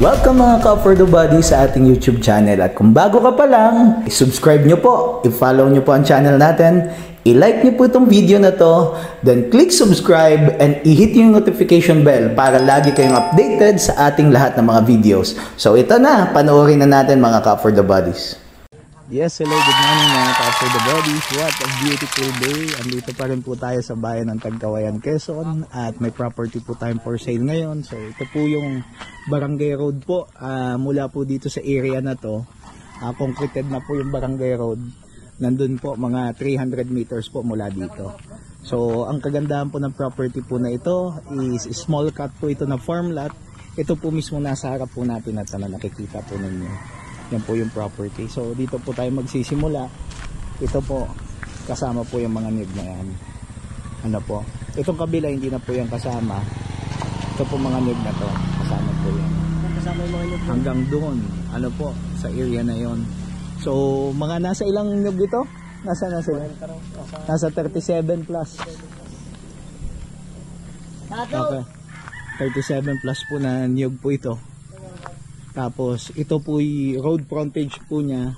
Welcome mga ka-for the body sa ating YouTube channel. At kung bago ka pa lang, i-subscribe nyo po, i-follow nyo po ang channel natin, i-like nyo po itong video na to, then click subscribe and i-hit yung notification bell para lagi kayong updated sa ating lahat ng mga videos. So ito na, panoorin na natin mga ka-for the bodies. Yes, hello, good morning mga ka-for the bodies. What a beautiful day. Andito pa rin po tayo sa bayan ng Tagkawayan, Quezon. At may property po tayong for sale ngayon. So ito po yung Barangay Road po. Mula po dito sa area na to, concreted na po yung Barangay Road. Nandun po mga 300 meters po mula dito. So ang kagandahan po ng property po na ito is small cut po ito na farm lot. Ito po mismo nasa harap po natin at nakikita po ninyo. Yan po yung property. So dito po tayo magsisimula. Ito po kasama po yung mga niyog na yan. Ano po? Itong kabila hindi na po yung kasama. Ito po mga niyog na to. Kasama po yan. Kasama yung mga niyog. Hanggang doon. Ano po? Sa area na yon. So mga nasa ilang niyog ito? Nasa na sila? Nasa 37 plus. Okay. 37 plus po na niyog po ito. Tapos ito po yung road frontage po niya,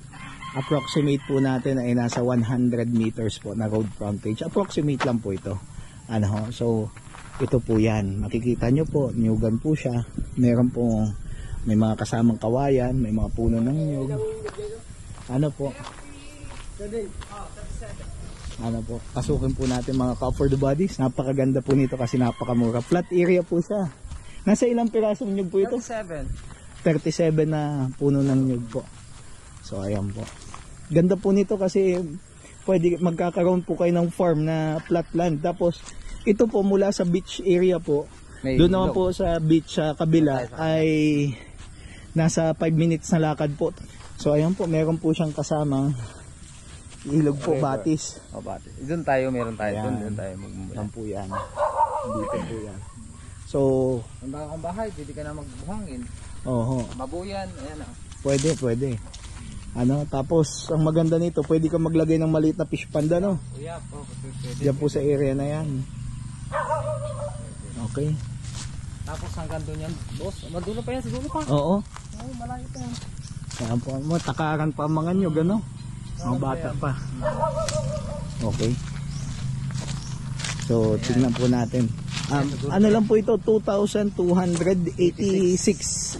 approximate po natin ay nasa 100 meters po na road frontage. Approximate lang po ito. Ano, so ito po yan. Makikita nyo po, niyugan po siya. Meron po, may mga kasamang kawayan, may mga puno ng niyog. Ano po? Ano po? Pasukin po natin mga ka-for the bodies. Napakaganda po nito kasi napakamura. Flat area po siya. Nasa ilang pirasong niyog po ito? 37 na puno ng niyog po. So ayan po. Ganda po nito kasi pwede magkakaroon po kayo ng farm na flat land. Tapos ito po mula sa beach area po. Doon naman po sa beach sa kabila ay nasa 5 minutes na lakad po. So ayan po, meron po siyang kasama ilog po, batis. O batis. Doon tayo, meron tayo. Doon tayo magmumula. Yan po yan. Dito po yan. So, ang baka kong bahay, pwede ka na magbuhangin. Oho. Mabuyan, ayan o. Pwede. Ano, tapos ang maganda nito, pwede ka maglagay ng maliit na fish pond, no? Kuya po, pwede. Diyan po sa area na yan. Okay. Tapos hanggang doon yan, boss. Madulo pa yan, sa dulo pa. Oo. Oo, malayo pa yan. Saan po, takaran pa ang mga nyo, gano? Mga bata pa. Okay. So, tingnan po natin. Ano lang po ito, 2,286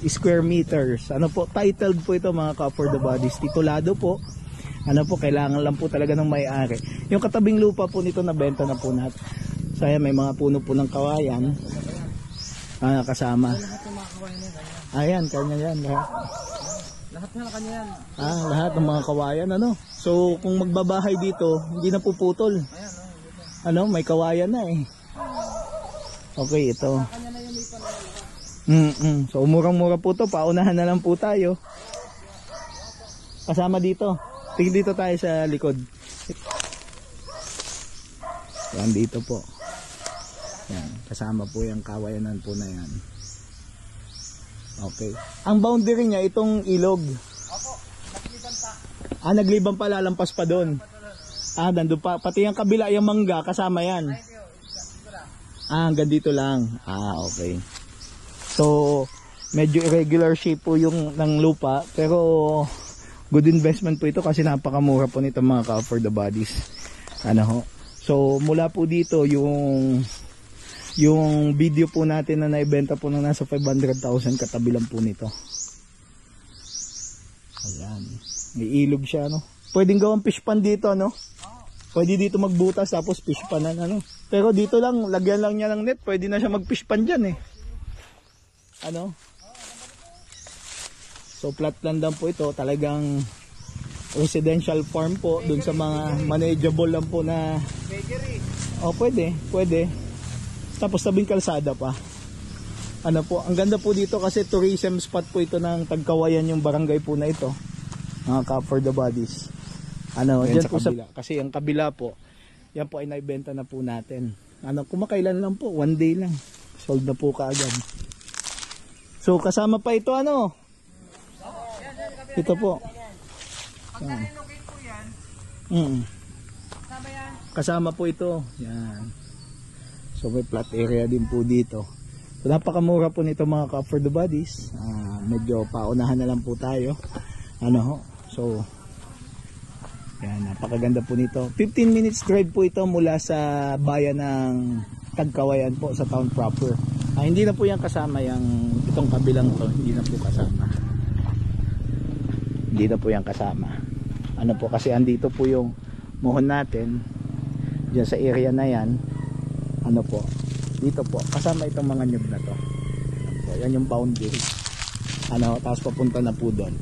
square meters. Ano po, titled po ito mga ka-for the bodies. Titulado po. Ano po, kailangan lang po talaga ng may-ari. Yung katabing lupa po nito nabenta na po natin. So ayan, may mga puno po ng kawayan. Kasama. Ayan, kanya yan. Lahat na kanya yan. Lahat ng mga kawayan, ano. So kung magbabahay dito, hindi na puputol. Ano, may kawayan na eh. Okay, ito. So murang-mura po to, paunahan na lang po tayo. Kasama dito. Tingin dito tayo sa likod. Yan dito po. Yan, kasama po yung kawayanan po na yan. Okay. Ang boundary niya itong ilog. Opo, nagliban pa. Nagliban pa, lalampas pa doon. Nandun pa. Pati yung kabila, yung mangga, kasama yan. Hanggang dito lang. Okay. So, medyo irregular shape po yung ng lupa. Pero, good investment po ito kasi napakamura po nito mga ka-for the bodies. Ano ho. So, mula po dito, yung video po natin na naibenta po na nasa 500,000 katabi lang po nito. Ayan. May ilog siya, no? Pwedeng gawang fish pond dito, no? Pwede dito magbutas tapos fish pan ano. Pero dito lang, lagyan lang niya ng net. Pwede na siya mag-fish pan dyan eh. Ano? So flat land lang po ito. Talagang residential farm po. Dun sa mga manageable lang po na... Pwede. Tapos tabing kalsada pa. Ano po, ang ganda po dito kasi tourism spot po ito ng Tagkawayan yung barangay po na ito. Mga ka-for the bodies. Ano, dyan po sa kabila. Kasi ang kabila po, yan po ay naibenta na po natin. Ano, kumakailan lang po, 1 day lang. Sold na po kaagad. So kasama pa ito ano? Ito po. Kasama po ito. Yan. So may flat area din po dito. So napakamura po nito mga ka-for the bodies. medyo paunahan na lang po tayo. Ano ho? So yan, napakaganda po nito. 15 minutes drive po ito mula sa bayan ng Tagkawayan po sa town proper. Hindi na po yan kasama yung itong kabilang to, hindi na po kasama. Hindi na po yan kasama. Ano po kasi andito po yung muhon natin diyan sa area na yan. Ano po? Dito po kasama itong mga nyug na to. So, yan yung boundary. Ano, tapos papunta na po doon.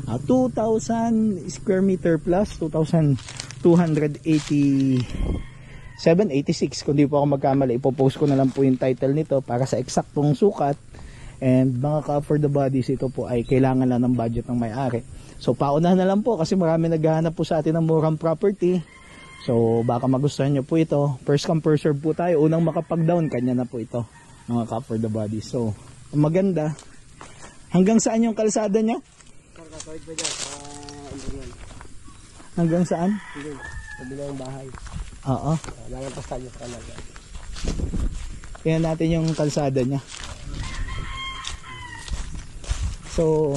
2,000 square meter plus 2,287, 86 kung di po ako magkamali. Ipopost ko na lang po yung title nito para sa eksaktong sukat. And mga ka-for the bodies, ito po ay kailangan lang ng budget ng may-ari. So paunahan na lang po kasi marami naghahanap po sa atin ng murang property. So baka magustuhan nyo po ito. First come first serve po tayo. Unang makapag-down, kanya na po ito, mga ka-for the bodies. So maganda. Hanggang saan yung kalsada niya? Kakatawid pa dyan sa Indonesian. Hanggang saan? Doon, sa bilang bahay. Oo. Lalampas tayo sa kalaga. Tingnan natin yung kalsada niya. So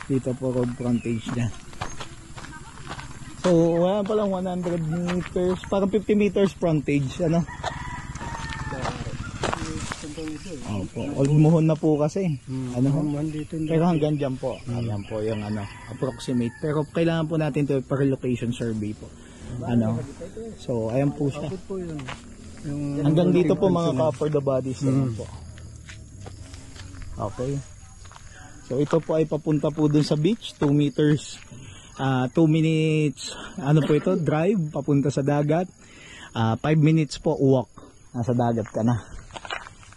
dito po road frontage niya. So wala pa lang 100 meters, parang 50 meters frontage, ano? Opo, Olmuhon na po kasi. Ano ho? Pero hanggang dyan po. Ayan po yung ano, approximate. Pero kailangan po natin ito para location survey po. Ano? So ayan po siya. Hanggang dito po mga ka-for the bodies. Ayan po. Okay. So ito po ay papunta po dun sa beach, 2 meters, 2 minutes, ano po ito, drive, papunta sa dagat, 5 minutes po walk, nasa dagat ka na.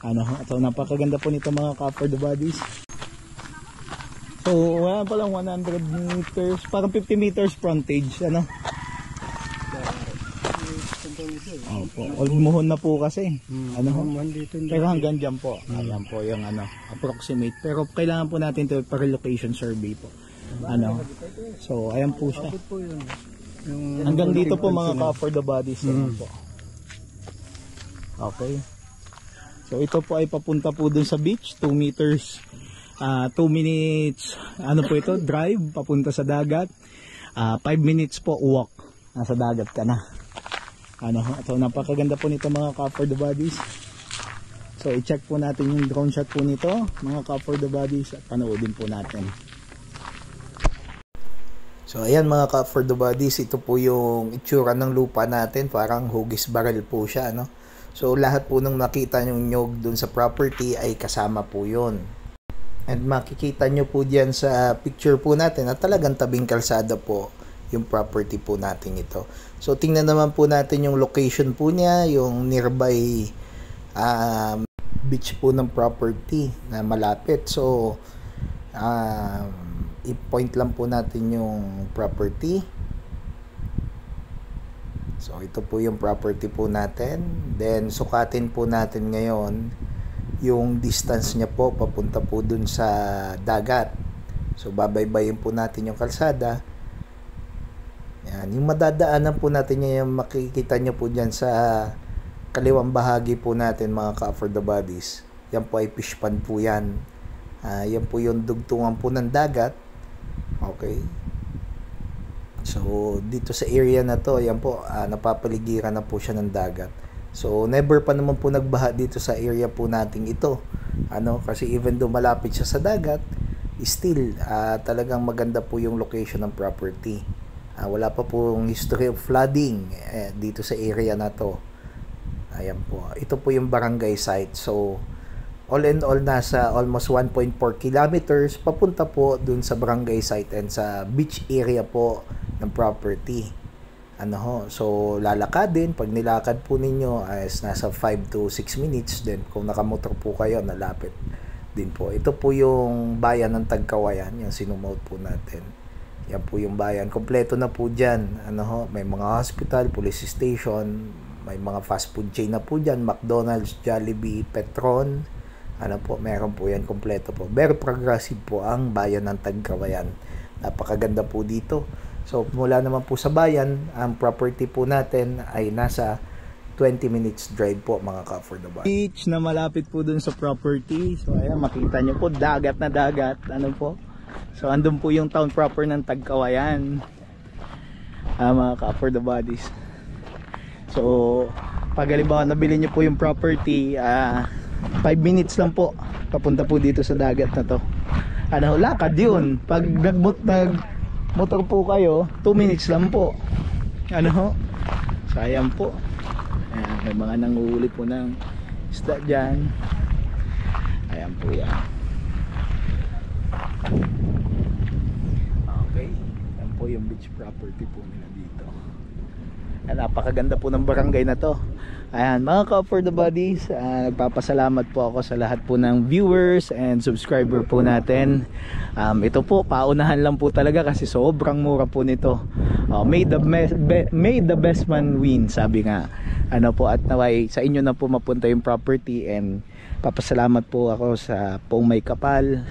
Ano, ito napakaganda po nito mga ka-for the bodies. So wala pa lang 100 meters, parang 50 meters frontage, ano? Opo, Olmuhon na po kasi. Ano ho? Pero hanggang dyan po. Ayan po yung ano, approximate. Pero kailangan po natin ito para location survey po. Ano? So ayan po siya. Hanggang dito po mga ka-for the bodies. Ayan po. Okay. So ito po ay papunta po dun sa beach, 2 meters, 2 minutes, ano po ito, drive, papunta sa dagat, 5 minutes po walk, nasa dagat ka na. Ano, ito napakaganda po nito mga ka-for the bodies. So i-check po natin yung drone shot po nito mga ka-for the bodies at panoodin po natin. So ayan mga ka-for the bodies, ito po yung itsura ng lupa natin, parang hugis barrel po siya, no? So lahat po nung nakita yung nyog dun sa property ay kasama po yun. And makikita nyo po dyan sa picture po natin na talagang tabing kalsada po yung property po natin ito. So tingnan naman po natin yung location po niya, yung nearby beach po ng property na malapit. So i-point lang po natin yung property. So ito po yung property po natin. Then sukatin po natin ngayon yung distance niya po papunta po dun sa dagat. So babaybayin po natin yung kalsada. Yan, yung madadaanan po natin yung makikita nyo po dyan sa kaliwang bahagi po natin mga ka-for the bodies. Yan po ay fish pond po yan. Yan po yung dugtungan po ng dagat. Okay. So dito sa area na to, yan po, napapaligiran na po siya ng dagat. So never pa naman po nagbaha dito sa area po nating ito. Ano, kasi even though malapit siya sa dagat, still talagang maganda po yung location ng property. Wala pa pong history of flooding dito sa area na to. Ayan po. Ito po yung barangay site. So all in all, nasa almost 1.4 kilometers papunta po dun sa barangay site and sa beach area po ng property. Ano ho? So lalakadin, pag nilakad po ninyo is nasa 5 to 6 minutes. Then kung nakamotor po kayo, nalapit din po. Ito po yung bayan ng Tagkawayan, yung sinumote po natin. Yan po yung bayan. Kompleto na po dyan. Ano ho? May mga hospital, police station, may mga fast food chain na po dyan. McDonald's, Jollibee, Petron. Ano po, meron po yan. Kompleto po. Very progressive po ang bayan ng Tagkawayan. Napakaganda po dito. So, mula naman po sa bayan, ang property po natin ay nasa 20 minutes drive po mga ka-for the body. Beach na malapit po dun sa property. So ayan, makita nyo po, dagat na dagat. Ano po? So andun po yung town proper ng Tagkawayan. Mga ka-for the bodies. So pag halimbawa nabili nyo po yung property, 5 minutes lang po papunta po dito sa dagat na to. Ano, lakad yun. Pag motor po kayo, 2 minutes lang po. Ano, sayang po. Ayan, may mga nanguhuli po ng isda dyan. Ayan po yan. Okay, yan po yung beach property po nila dito. Ayan, napakaganda po ng barangay na to. Ayan, mga ka-for the bodies, nagpapasalamat po ako sa lahat po ng viewers and subscriber po natin. Ito po, paunahan lang po talaga kasi sobrang mura po nito. May the best man win, sabi nga. Ano po, at naway sa inyo na po mapunta yung property, and papasalamat po ako sa Pong May Kapal,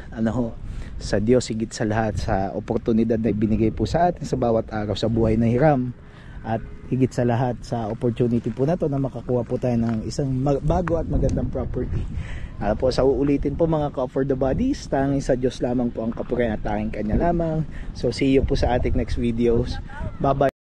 sa Diyos higit sa lahat, sa oportunidad na ibinigay po sa atin sa bawat araw sa buhay na hiram. At higit sa lahat sa opportunity po na to na makakuha po tayo ng isang bago at magandang property. Po, sa uulitin po mga ka-for the bodies, tanging sa Diyos lamang po ang kapurihan at tanging Kanya lamang. So see you po sa ating next videos. Bye bye.